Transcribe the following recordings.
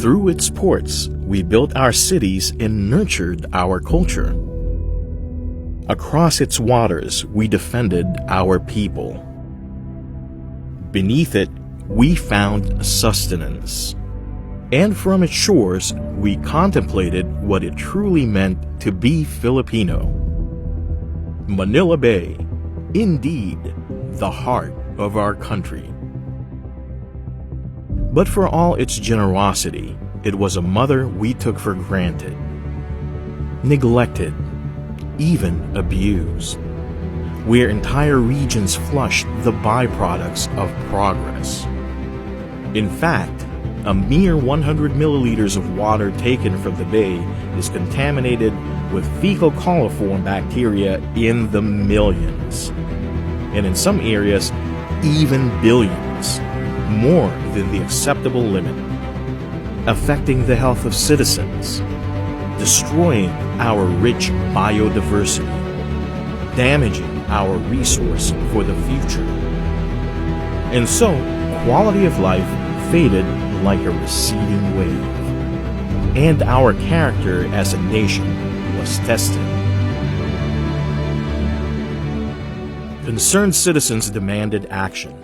Through its ports, we built our cities and nurtured our culture. Across its waters, we defended our people. Beneath it, we found sustenance. And from its shores, we contemplated what it truly meant to be Filipino. Manila Bay, indeed, the heart of our country. But for all its generosity, it was a mother we took for granted, neglected, even abused, where entire regions flushed the byproducts of progress. In fact, a mere 100 milliliters of water taken from the bay is contaminated with fecal coliform bacteria in the millions, and in some areas, even billions, more than the acceptable limit, affecting the health of citizens, destroying our rich biodiversity, damaging our resource for the future. And so, quality of life faded like a receding wave, and our character as a nation was tested. Concerned citizens demanded action.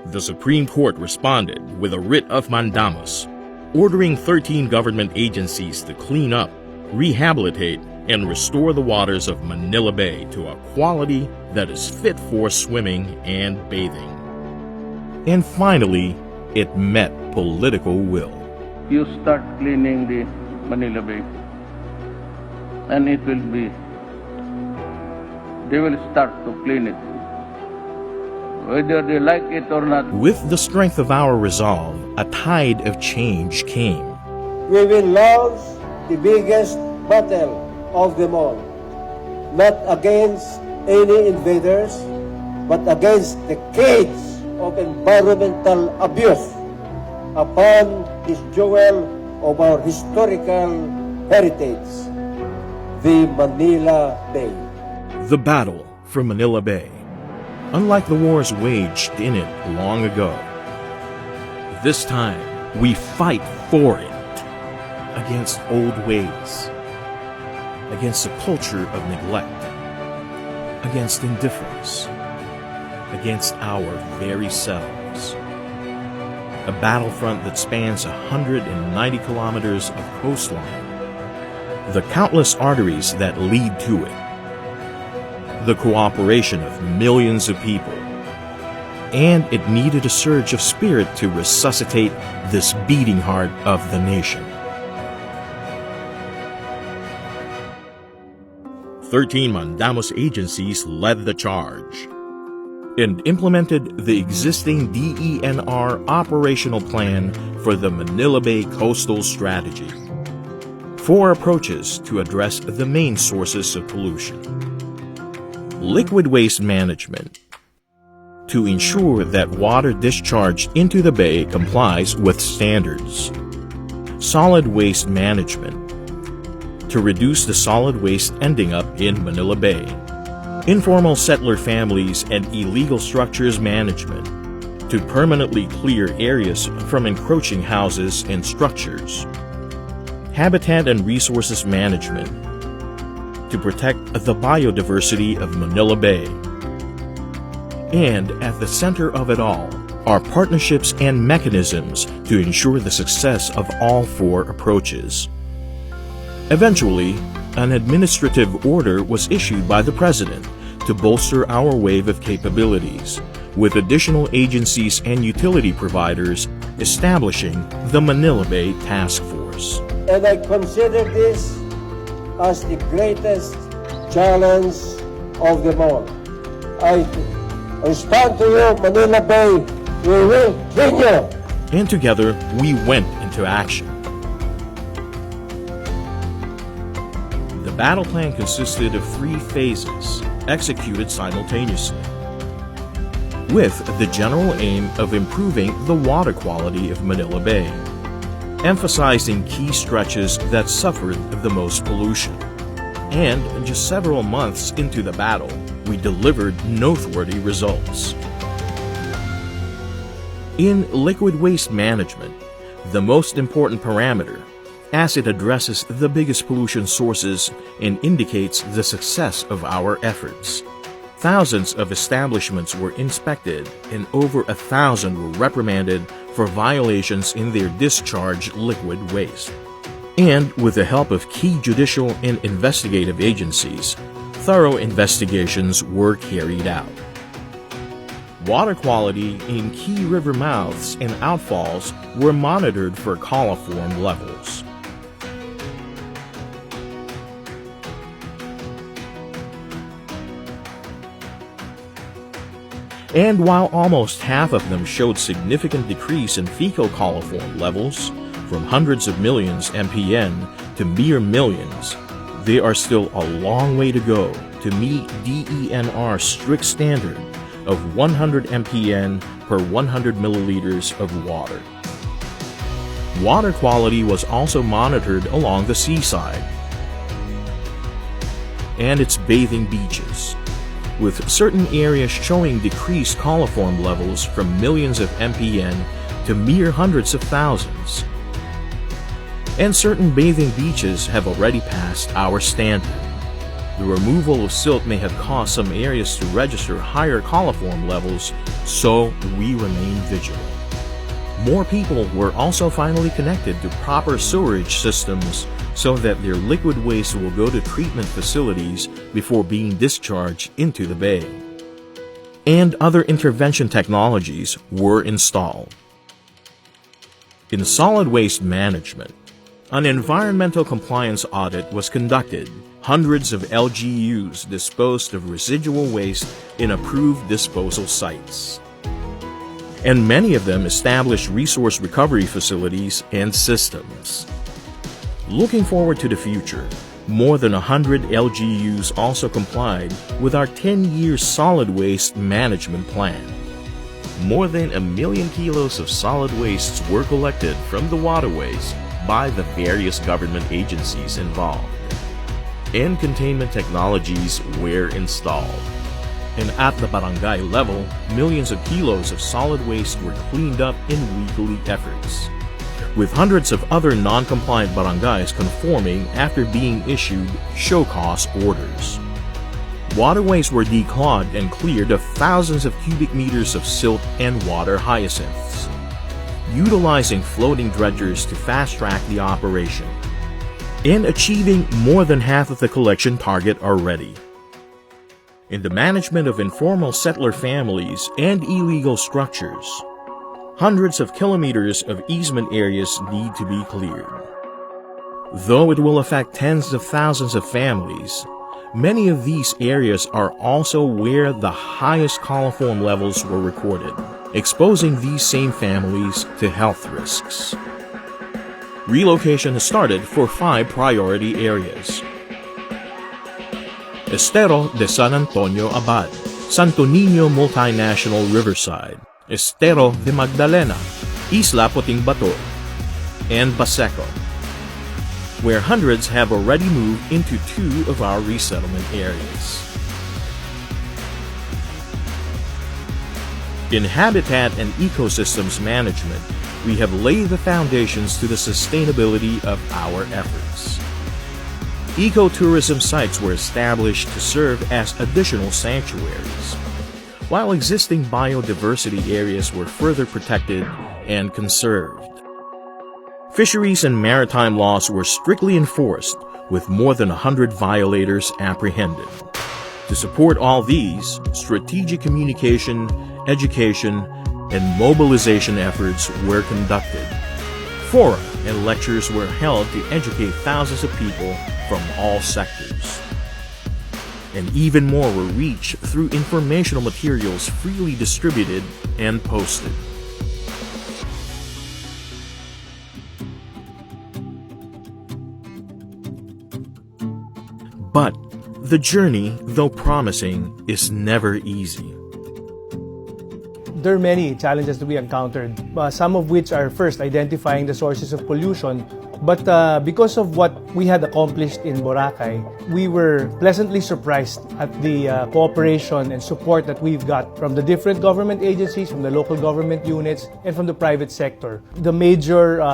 The Supreme Court responded with a writ of mandamus, ordering 13 government agencies to clean up, rehabilitate, and restore the waters of Manila Bay to a quality that is fit for swimming and bathing. And finally, it met political will. You start cleaning the Manila Bay, and they will start to clean it, whether they like it or not. With the strength of our resolve, a tide of change came. We will launch the biggest battle of them all, not against any invaders, but against the decades of environmental abuse upon this jewel of our historical heritage, the Manila Bay. The battle for Manila Bay. Unlike the wars waged in it long ago, this time we fight for it, against old ways, against a culture of neglect, against indifference, against our very selves. A battlefront that spans 190 kilometers of coastline, the countless arteries that lead to it, the cooperation of millions of people, and it needed a surge of spirit to resuscitate this beating heart of the nation. 13 mandamus agencies led the charge and implemented the existing D.E.N.R. operational plan for the Manila Bay Coastal Strategy. 4 approaches to address the main sources of pollution. Liquid waste management, to ensure that water discharged into the bay complies with standards. Solid waste management, to reduce the solid waste ending up in Manila Bay. Informal settler families and illegal structures management, to permanently clear areas from encroaching houses and structures. Habitat and resources management, to protect the biodiversity of Manila Bay. And at the center of it all are partnerships and mechanisms to ensure the success of all 4 approaches. Eventually, an administrative order was issued by the President to bolster our wave of capabilities, with additional agencies and utility providers establishing the Manila Bay Task Force. And I consider this as the greatest challenge of them all. I stand to you, Manila Bay, we will clean you. And together, we went into action. The battle plan consisted of 3 phases, executed simultaneously, with the general aim of improving the water quality of Manila Bay, emphasizing key stretches that suffered the most pollution. And just several months into the battle, we delivered noteworthy results. In liquid waste management, the most important parameter, as it addresses the biggest pollution sources and indicates the success of our efforts. Thousands of establishments were inspected and over 1,000 were reprimanded for violations in their discharged liquid waste. And with the help of key judicial and investigative agencies, thorough investigations were carried out. Water quality in key river mouths and outfalls were monitored for coliform levels. And while almost half of them showed significant decrease in fecal coliform levels, from hundreds of millions mpn to mere millions, there are still a long way to go to meet D.E.N.R's strict standard of 100 mpn per 100 milliliters of water. Water quality was also monitored along the seaside and its bathing beaches, with certain areas showing decreased coliform levels from millions of mpn to mere hundreds of thousands. And certain bathing beaches have already passed our standard. The removal of silt may have caused some areas to register higher coliform levels, so we remain vigilant. More people were also finally connected to proper sewerage systems so that their liquid waste will go to treatment facilities before being discharged into the bay. And other intervention technologies were installed. In solid waste management, an environmental compliance audit was conducted. Hundreds of LGUs disposed of residual waste in approved disposal sites. And many of them established resource recovery facilities and systems. Looking forward to the future, more than 100 LGUs also complied with our 10-year solid waste management plan. More than 1 million kilos of solid wastes were collected from the waterways by the various government agencies involved. And containment technologies were installed. And at the barangay level, millions of kilos of solid waste were cleaned up in weekly efforts, with hundreds of other non-compliant barangays conforming after being issued show-cause orders. Waterways were declogged and cleared of thousands of cubic meters of silt and water hyacinths, utilizing floating dredgers to fast-track the operation, and achieving more than half of the collection target already. In the management of informal settler families and illegal structures, hundreds of kilometers of easement areas need to be cleared. Though it will affect tens of thousands of families, many of these areas are also where the highest coliform levels were recorded, exposing these same families to health risks. Relocation has started for 5 priority areas: Estero de San Antonio Abad, Santo Niño Multinational Riverside, Estero de Magdalena, Isla Puting Bato, and Baseco, where hundreds have already moved into 2 of our resettlement areas. In habitat and ecosystems management, we have laid the foundations to the sustainability of our efforts. Ecotourism sites were established to serve as additional sanctuaries, while existing biodiversity areas were further protected and conserved. Fisheries and maritime laws were strictly enforced, with more than 100 violators apprehended. To support all these, strategic communication, education, and mobilization efforts were conducted. Fora and lectures were held to educate thousands of people from all sectors. And even more were reached through informational materials freely distributed and posted. But the journey, though promising, is never easy. There are many challenges to be encountered, some of which are first identifying the sources of pollution But because of what we had accomplished in Boracay, we were pleasantly surprised at the cooperation and support that we've got from the different government agencies, from the local government units, and from the private sector. The major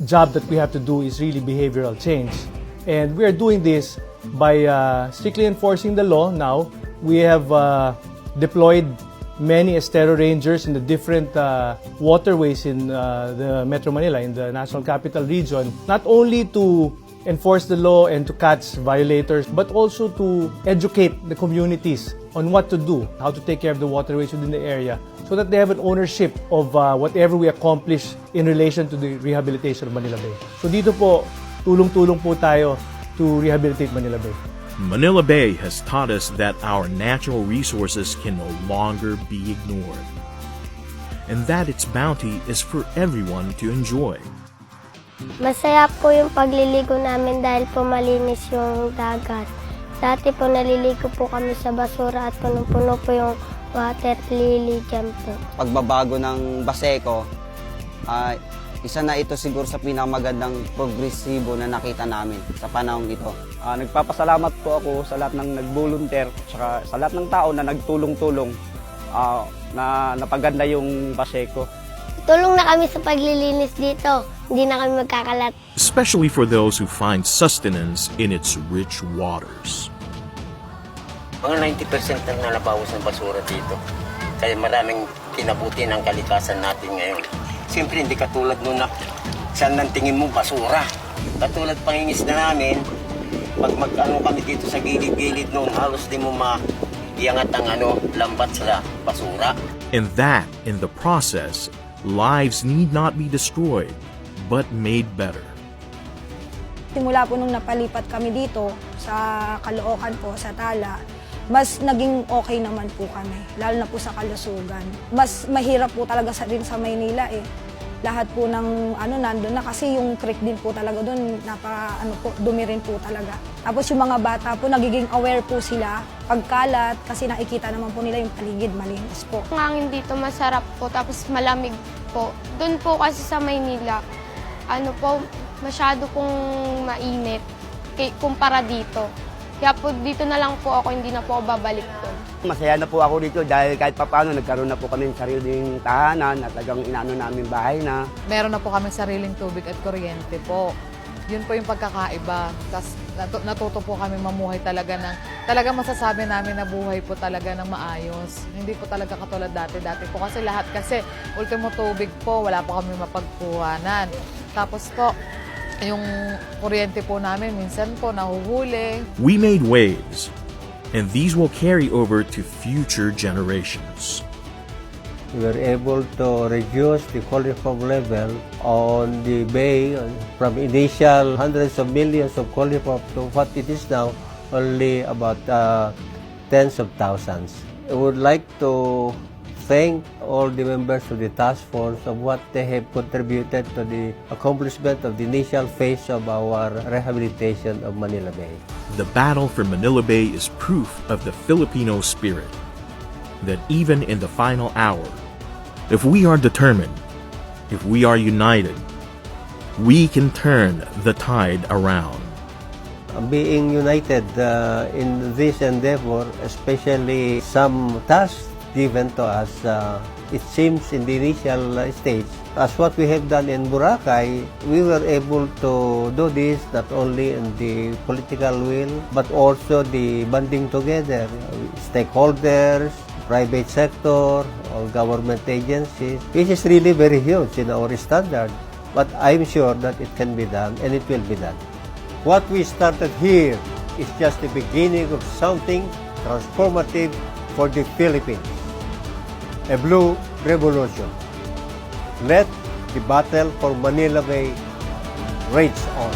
job that we have to do is really behavioral change. And we are doing this by strictly enforcing the law now. We have deployed many Estero Rangers in the different waterways in the Metro Manila, in the National Capital Region, not only to enforce the law and to catch violators, but also to educate the communities on what to do, how to take care of the waterways within the area, so that they have an ownership of whatever we accomplish in relation to the rehabilitation of Manila Bay. So dito po, tulong-tulong po tayo to rehabilitate Manila Bay. Manila Bay has taught us that our natural resources can no longer be ignored, and that its bounty is for everyone to enjoy. Masaya po yung pagliligo namin dahil po malinis yung dagat. Dati po naliligo po kami sa basura at punong-puno po yung water lily dyan po. Pagbabago ng Baseco, isa na ito siguro sa pinakamagandang progresibo na nakita namin sa panahong ito. Nagpapasalamat po ako sa lahat ng nag-volunteer at sa lahat ng tao na nagtulong-tulong na napaganda yung Baseco. Tulong na kami sa paglilinis dito. Hindi na kami magkakalat. Especially for those who find sustenance in its rich waters. Mga 90% ang nalabawas ng basura dito. Kaya maraming kinabuti ng kalikasan natin ngayon. Siyempre hindi katulad nung saan nang tingin mo basura. Katulad pangingis na namin, pag mag-ano kami dito sa gilid-gilid noon, halos di mo maiangat ang lambat sa basura. And that, in the process, lives need not be destroyed, but made better. Simula po nung napalipat kami dito sa Caloocan po, sa Tala, mas naging okay naman po kami, lalo na po sa kalusugan. Mas mahirap po talaga din sa Maynila eh. Lahat po ng nandun na kasi yung creek din po talaga doon, dumi rin po talaga. Tapos yung mga bata po, nagiging aware po sila pagkalat kasi nakikita naman po nila yung paligid, malinis po. Ang hangin dito masarap po, tapos malamig po. Doon po kasi sa Maynila, masyado pong mainit kumpara dito. Kaya po dito na lang po ako, hindi na po ako babalik doon. Masaya na po ako dito dahil kahit papaano nagkaroon na po kami ng sariling tahanan at talagang inaano namin bahay na. Meron na po kami sariling tubig at kuryente po. Yun po yung pagkakaiba. Tapos natuto po kami mamuhay talaga masasabi namin na buhay po talaga ng maayos. Hindi po talaga katulad dati. Dati po kasi lahat ultimo tubig po, wala po kami mapagkuhanan. Tapos po, yung kuryente po namin, minsan po nahuhuli. We made waves, and these will carry over to future generations. We were able to reduce the coliform level on the bay from initial hundreds of millions of coliform to what it is now, only about tens of thousands. I would like to thank all the members of the task force of what they have contributed to the accomplishment of the initial phase of our rehabilitation of Manila Bay. The battle for Manila Bay is proof of the Filipino spirit, that even in the final hour, if we are determined, if we are united, we can turn the tide around. Being united in this endeavor, especially some tasks given to us, it seems in the initial stage, as what we have done in Boracay, we were able to do this not only in the political will, but also the banding together, stakeholders, private sector, or government agencies, which is really very huge in our standard. But I'm sure that it can be done, and it will be done. What we started here is just the beginning of something transformative for the Philippines. A blue revolution. Let the battle for Manila Bay rage on.